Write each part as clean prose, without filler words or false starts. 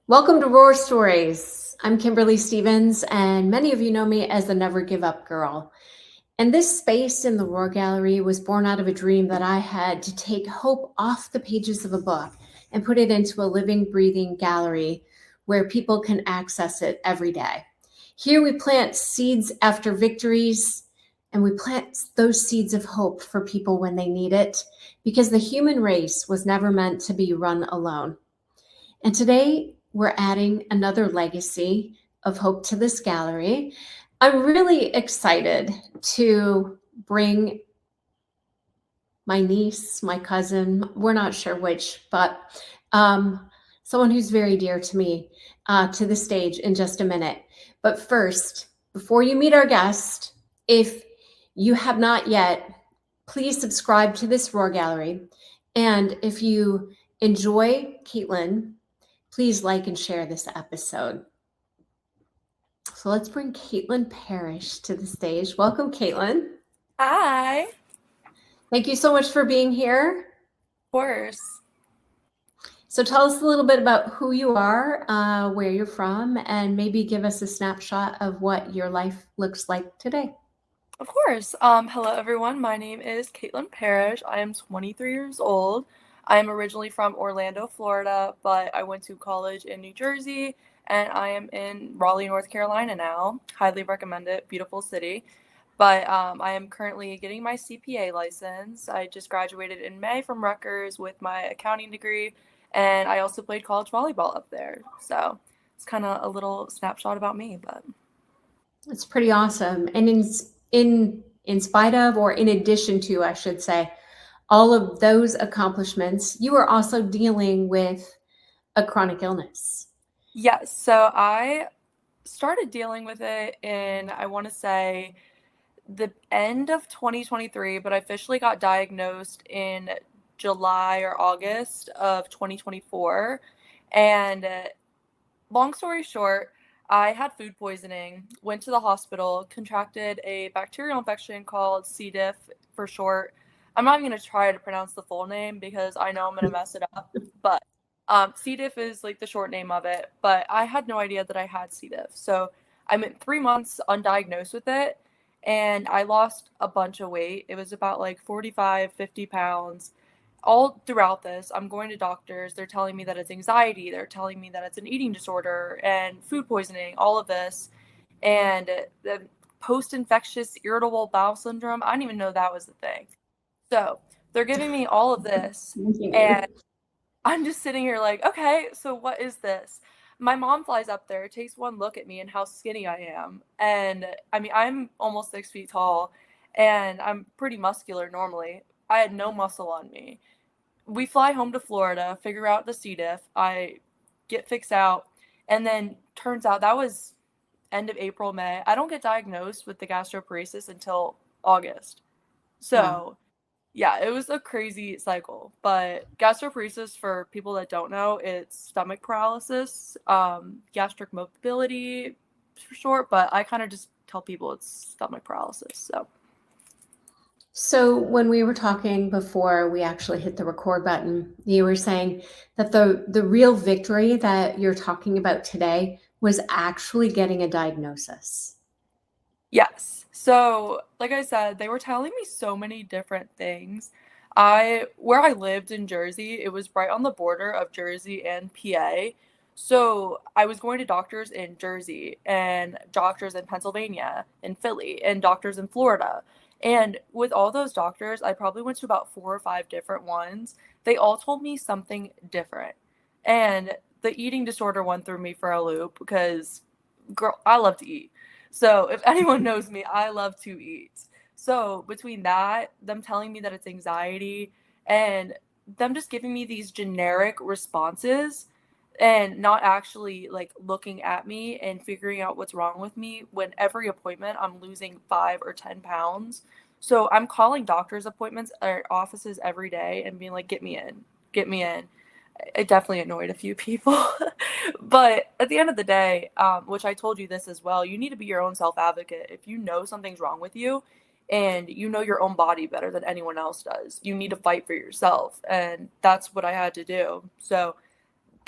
Welcome to Roar Stories. I'm Kimberly Stevens, and many of you know me as the Never Give Up Girl. And this space in the Roar Gallery was born out of a dream that I had to take hope off the pages of a book and put it into a living, breathing gallery where people can access it every day. Here we plant seeds after victories, and we plant those seeds of hope for people when they need it, because the human race was never meant to be run alone. And today, we're adding another legacy of hope to this gallery. I'm really excited to bring my niece, my cousin, we're not sure which, but someone who's very dear to me to the stage in just a minute. But first, before you meet our guest, if you have not yet, please subscribe to this Roar Gallery. And if you enjoy Kaitlyn, please like and share this episode. So let's bring Kaitlyn Parrish to the stage. Welcome, Kaitlyn. Hi. Thank you so much for being here. Of course. So tell us a little bit about who you are, where you're from, and maybe give us a snapshot of what your life looks like today. Of course. Hello, everyone. My name is Kaitlyn Parrish. I am 23 years old. I am originally from Orlando, Florida, but I went to college in New Jersey, and I am in Raleigh, North Carolina now. Highly recommend it. Beautiful city. But I am currently getting my CPA license. I just graduated in May from Rutgers with my accounting degree, and I also played college volleyball up there. So it's kind of a little snapshot about me, but it's pretty awesome. And in spite of, or in addition to, I should say, all of those accomplishments, you are also dealing with a chronic illness. Yes. So I started dealing with it in, I want to say, the end of 2023, but I officially got diagnosed in July or August of 2024. And long story short, I had food poisoning, went to the hospital, contracted a bacterial infection called C. diff for short. I'm not even going to try to pronounce the full name because I know I'm going to mess it up, but C. diff is like the short name of it, but I had no idea that I had C. diff. So I went 3 months undiagnosed with it, and I lost a bunch of weight. It was about like 45, 50 pounds. All throughout this, I'm going to doctors. They're telling me that it's anxiety. They're telling me that it's an eating disorder and food poisoning, all of this. And the post-infectious irritable bowel syndrome, I didn't even know that was the thing. So they're giving me all of this, and I'm just sitting here like, okay, so what is this? My mom flies up there, takes one look at me and how skinny I am. And I mean, I'm almost 6 feet tall, and I'm pretty muscular normally. I had no muscle on me. We fly home to Florida, figure out the C. diff. I get fixed out, and then turns out that was end of April, May. I don't get diagnosed with the gastroparesis until August. So, Wow. yeah, it was a crazy cycle. But gastroparesis, for people that don't know, it's stomach paralysis, gastric mobility for short, but I kind of just tell people it's stomach paralysis. So when we were talking before we actually hit the record button, you were saying that the real victory that you're talking about today was actually getting a diagnosis. Yes. So, like I said, they were telling me so many different things. Where I lived in Jersey, it was right on the border of Jersey and PA. So, I was going to doctors in Jersey and doctors in Pennsylvania and Philly and doctors in Florida. And with all those doctors, I probably went to about 4 or 5 different ones. They all told me something different. And the eating disorder one threw me for a loop because, girl, I love to eat. So if anyone knows me, I love to eat. So between that, them telling me that it's anxiety, and them just giving me these generic responses and not actually like looking at me and figuring out what's wrong with me, when every appointment I'm losing 5 or 10 pounds. So I'm calling doctor's appointments or offices every day and being like, get me in, get me in. It definitely annoyed a few people. But at the end of the day, which I told you this as well, you need to be your own self-advocate. If you know something's wrong with you and you know your own body better than anyone else does, you need to fight for yourself. And that's what I had to do. So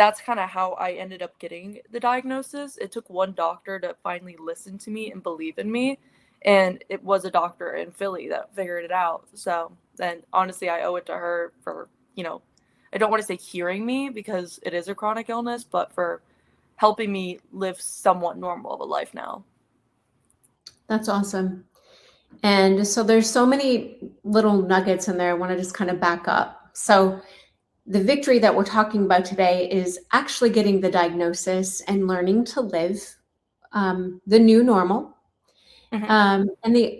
that's kind of how I ended up getting the diagnosis. It took one doctor to finally listen to me and believe in me. And it was a doctor in Philly that figured it out. So then honestly, I owe it to her for, I don't want to say curing me because it is a chronic illness, but for helping me live somewhat normal of a life now. That's awesome. And so there's so many little nuggets in there. I want to just kind of back up. So the victory that we're talking about today is actually getting the diagnosis and learning to live the new normal. Mm-hmm.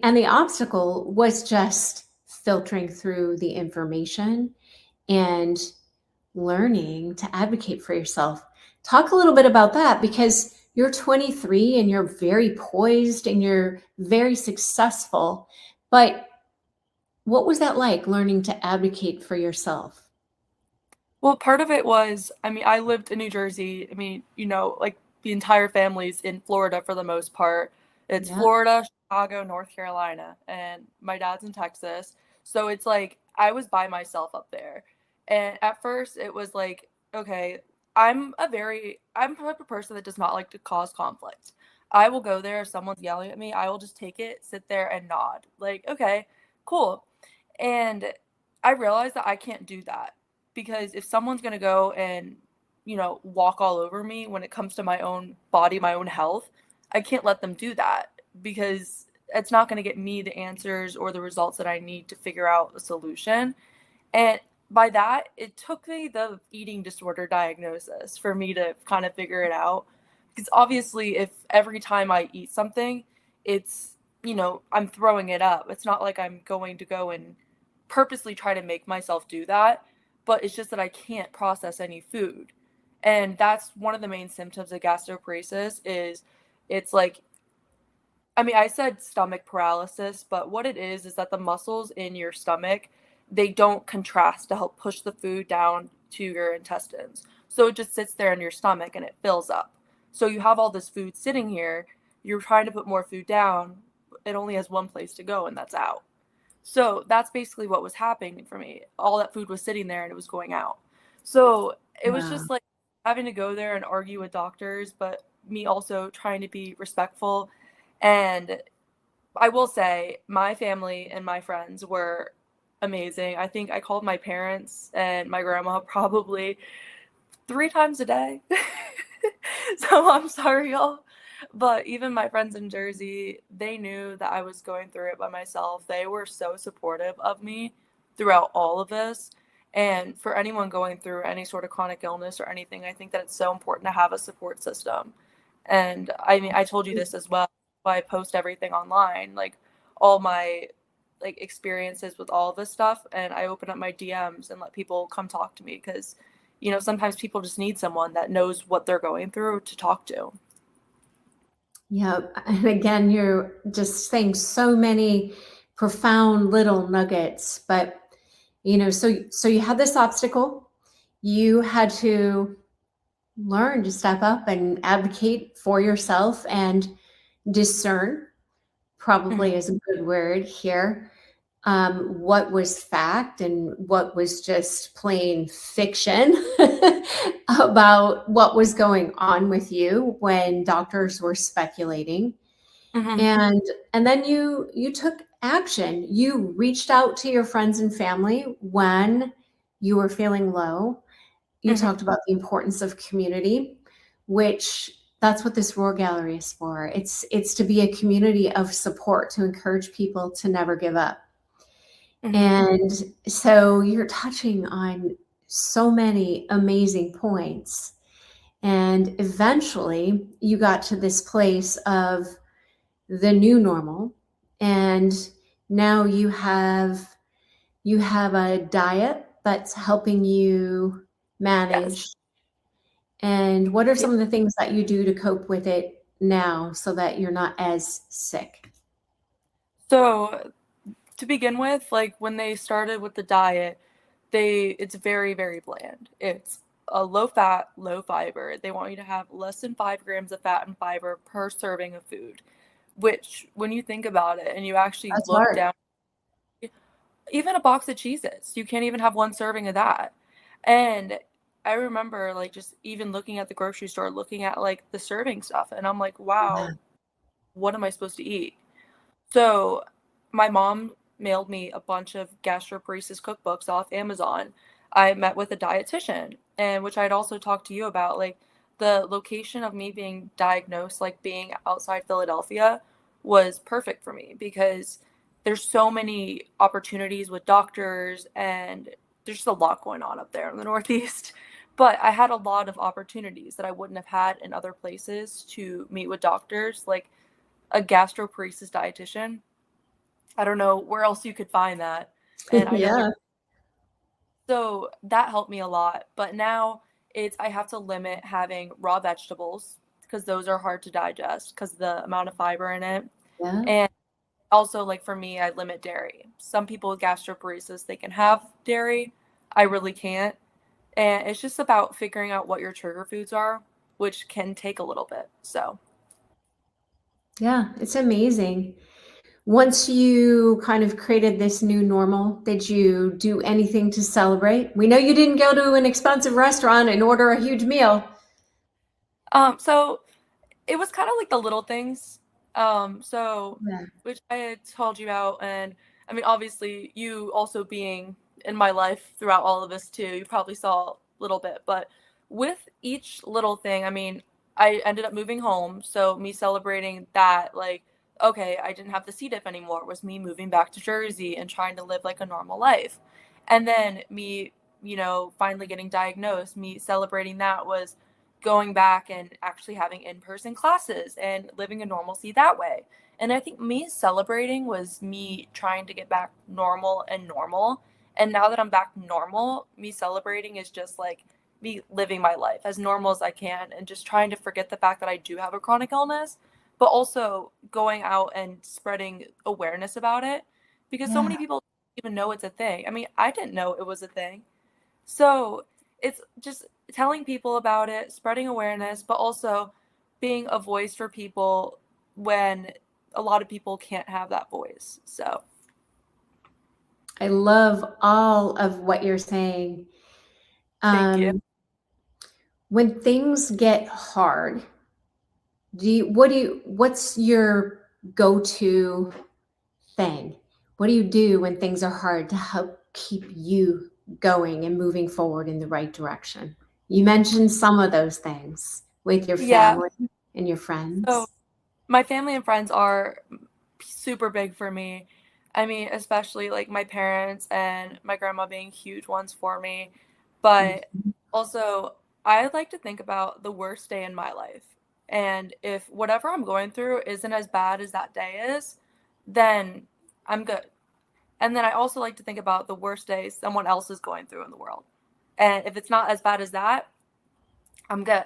And the obstacle was just filtering through the information and learning to advocate for yourself. Talk a little bit about that, because you're 23 and you're very poised and you're very successful. But what was that like, learning to advocate for yourself? Well, part of it was, I mean, I lived in New Jersey. I mean, like the entire family's in Florida for the most part. It's Yep. Florida, Chicago, North Carolina, and my dad's in Texas. So it's like I was by myself up there. And at first it was like, okay, I'm the type of person that does not like to cause conflict. I will go there if someone's yelling at me, I will just take it, sit there and nod. Like, okay, cool. And I realized that I can't do that because if someone's going to go and, walk all over me when it comes to my own body, my own health, I can't let them do that because it's not going to get me the answers or the results that I need to figure out a solution. And by that, it took me the eating disorder diagnosis for me to kind of figure it out. Because obviously, if every time I eat something, it's, I'm throwing it up. It's not like I'm going to go and purposely try to make myself do that, but it's just that I can't process any food. And that's one of the main symptoms of gastroparesis is it's like, I mean, I said stomach paralysis, but what it is that the muscles in your stomach, they don't contrast to help push the food down to your intestines. So it just sits there in your stomach and it fills up. So you have all this food sitting here, you're trying to put more food down, it only has one place to go and that's out. So that's basically what was happening for me. All that food was sitting there and it was going out. So it was Yeah. just like having to go there and argue with doctors, but me also trying to be respectful. And I will say my family and my friends were amazing. I think I called my parents and my grandma probably 3 times a day. So I'm sorry, y'all. But even my friends in Jersey, they knew that I was going through it by myself. They were so supportive of me throughout all of this. And for anyone going through any sort of chronic illness or anything, I think that it's so important to have a support system. And I mean, I told you this as well. I post everything online, like all my experiences with all of this stuff, and I open up my DMs and let people come talk to me because sometimes people just need someone that knows what they're going through to talk to. Yeah. And again, you're just saying so many profound little nuggets. But, so you had this obstacle. You had to learn to step up and advocate for yourself and discern, probably Hmm. is a good word here, what was fact and what was just plain fiction about what was going on with you when doctors were speculating. Hmm. And then you took action. You reached out to your friends and family when you were feeling low. You Hmm. talked about the importance of community, which that's what this Roar Gallery is for. It's to be a community of support, to encourage people to never give up. Hmm. And so you're touching on so many amazing points. And eventually you got to this place of the new normal. And now you have a diet that's helping you Yes. manage. And what are Yeah. some of the things that you do to cope with it now so that you're not as sick? So to begin with, like when they started with the diet, it's very, very bland. It's a low fat, low fiber. They want you to have less than 5 grams of fat and fiber per serving of food, which when you think about it and you actually That's look hard. down, even a box of Cheez-Its, you can't even have one serving of that. And I remember like just even looking at the grocery store, looking at like the serving stuff, and I'm like, Yeah. wow, what am I supposed to eat? So my mom mailed me a bunch of gastroparesis cookbooks off Amazon. I met with a dietitian, and which I'd also talked to you about, like the location of me being diagnosed, like being outside Philadelphia, was perfect for me because there's so many opportunities with doctors, and there's just a lot going on up there in the Northeast. But I had a lot of opportunities that I wouldn't have had in other places to meet with doctors, like a gastroparesis dietitian. I don't know where else you could find that. And I know there, Yeah. so that helped me a lot. But now I have to limit having raw vegetables because those are hard to digest because the amount of fiber in it. Yeah. And also, like for me, I limit dairy. Some people with gastroparesis, they can have dairy. I really can't. And it's just about figuring out what your trigger foods are, which can take a little bit. So, Yeah. It's amazing. Once you kind of created this new normal, did you do anything to celebrate? We know you didn't go to an expensive restaurant and order a huge meal. so it was kind of like the little things. So Yeah. which I had told you about, and I mean, obviously, you also being in my life throughout all of this too, you probably saw a little bit, but with each little thing, I mean, I ended up moving home, so me celebrating that, like, okay, I didn't have the C. diff anymore, was me moving back to Jersey and trying to live like a normal life, and then me, finally getting diagnosed, me celebrating that was going back and actually having in-person classes and living a normalcy that way. And I think me celebrating was me trying to get back normal and normal. And now that I'm back normal, me celebrating is just like me living my life as normal as I can and just trying to forget the fact that I do have a chronic illness, but also going out and spreading awareness about it because so Yeah. many people don't even know it's a thing. I mean, I didn't know it was a thing. So it's just telling people about it, spreading awareness, but also being a voice for people when a lot of people can't have that voice. So I love all of what you're saying. thank you. Um, when things get hard, what's your go-to thing? What do you do when things are hard to help keep you going and moving forward in the right direction? You mentioned some of those things with your Yeah. family and your So friends. my family and friends are super big for me. I mean, especially like my parents and my grandma being huge ones for me. But Mhm. also, I like to think about the worst day in my life. And if whatever I'm going through isn't as bad as that day is, then I'm good. And then I also like to think about the worst day someone else is going through in the world. And if it's not as bad as that, I'm good.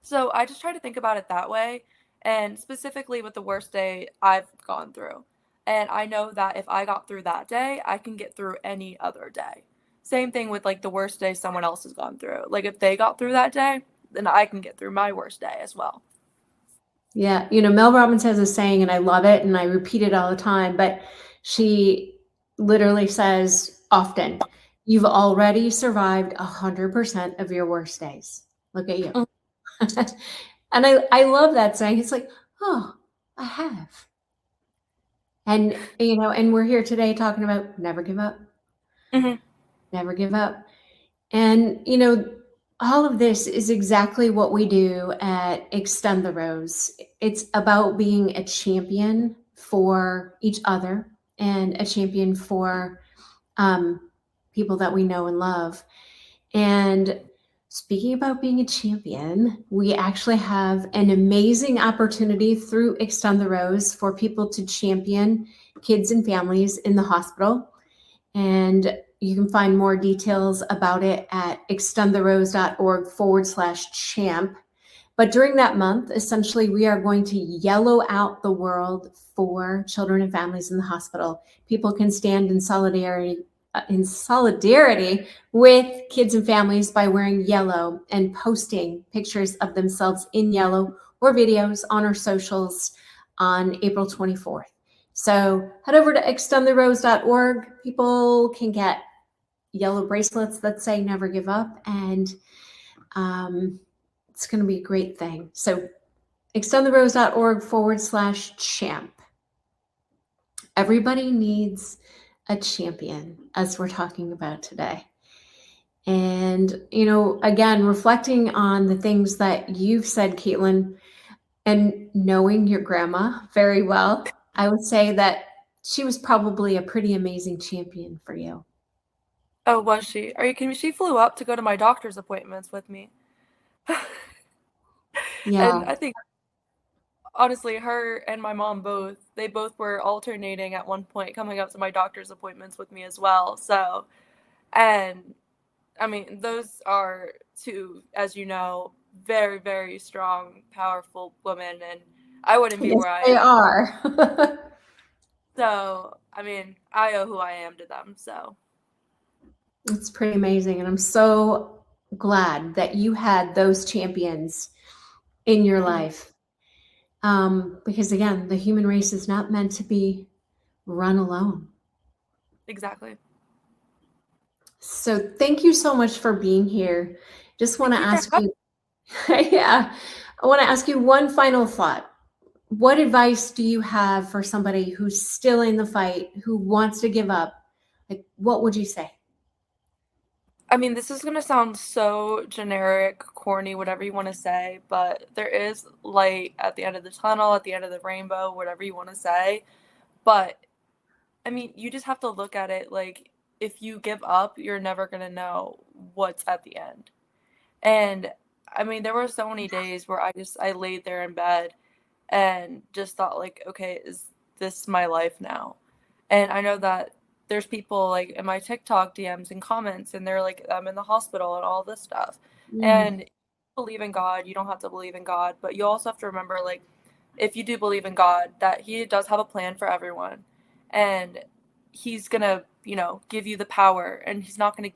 So I just try to think about it that way, and specifically with the worst day I've gone through. And I know that if I got through that day, I can get through any other day. Same thing with like the worst day someone else has gone through. Like if they got through that day, then I can get through my worst day as well. Yeah, Mel Robbins has a saying, and I love it, and I repeat it all the time, but she literally says often, "You've already survived 100% of your worst days. Look at you." And I love that saying. It's like, oh, I have. And and we're here today talking about never give up, Hmm. never give up. And all of this is exactly what we do at Extend the Rose. It's about being a champion for each other and a champion for people that we know and love. And speaking about being a champion, we actually have an amazing opportunity through Extend the Rose for people to champion kids and families in the hospital. And you can find more details about it at extendtherose.org/champ. But during that month, essentially, we are going to yellow out the world for children and families in the hospital. People can stand in solidarity with kids and families by wearing yellow and posting pictures of themselves in yellow or videos on our socials on April 24th. So head over to extendtherose.org. People can get yellow bracelets that say never give up, and It's going to be a great thing. So extendtherose.org/champ. Everybody needs a champion, as we're talking about today. And, again, reflecting on the things that you've said, Kaitlyn, and knowing your grandma very well, I would say that she was probably a pretty amazing champion for you. Oh, was she? Are you kidding me? She flew up to go to my doctor's appointments with me. Yeah. And I think, honestly, her and my mom they both were alternating at one point coming up to my doctor's appointments with me as well. So, and I mean, those are two, as you know, very, very strong, powerful women, and I wouldn't be Yes, where I they am. are. So, I mean, I owe who I am to them. So, It's pretty amazing. And I'm so glad that you had those champions in your life. Because again, the human race is not meant to be run alone. exactly. So thank you so much for being here. Just want to Thank you ask you, yeah, I want to ask you one final thought. What advice do you have for somebody who's still in the fight, who wants to give up? Like, what would you say? I mean, this is going to sound so generic, corny, whatever you want to say, but there is light at the end of the tunnel, at the end of the rainbow, whatever you want to say. But I mean, you just have to look at it like if you give up, you're never going to know what's at the end. And I mean, there were so many days where I laid there in bed and just thought like, okay, is this my life now? And I know that there's people like in my TikTok DMs and comments, and they're like, I'm in the hospital and all this stuff. And believe in God, you don't have to believe in God, but you also have to remember, like, if you do believe in God, that He does have a plan for everyone. And He's gonna, give you the power, and He's not gonna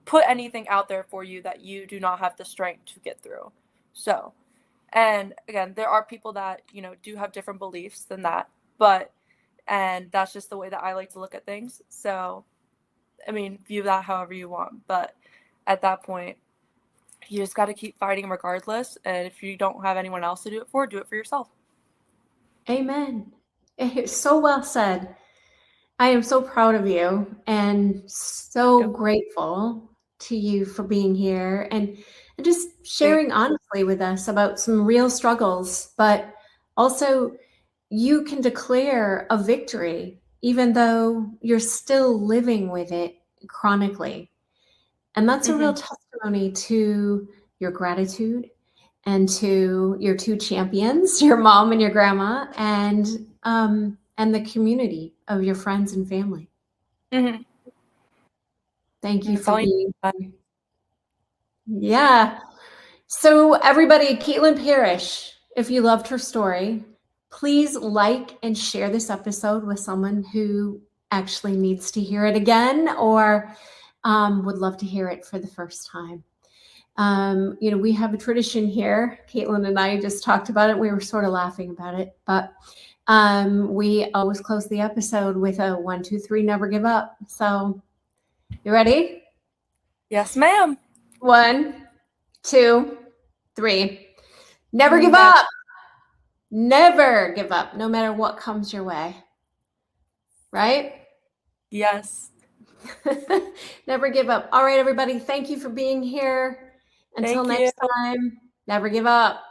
put anything out there for you that you do not have the strength to get through. So, and again, there are people that, do have different beliefs than that, and that's just the way that I like to look at things. So, I mean, view that however you want. But at that point, you just got to keep fighting regardless. And if you don't have anyone else to do it for yourself. Amen. So well said. I am so proud of you and so grateful to you for being here and just sharing honestly with us about some real struggles, but also you can declare a victory even though you're still living with it chronically. And that's a real testimony to your gratitude and to your two champions, your mom and your grandma, and the community of your friends and family. Mm-hmm. Thank you for being here. Yeah. So everybody, Kaitlyn Parrish, if you loved her story, please like and share this episode with someone who actually needs to hear it again or would love to hear it for the first time. We have a tradition here. Kaitlyn and I just talked about it. We were sort of laughing about it, but we always close the episode with a 1, 2, 3, never give up. So you ready? Yes, ma'am. 1, 2, 3. Never give up. Never give up, no matter what comes your way. Right? Yes. Never give up. All right, everybody. Thank you for being here. Until next time, never give up.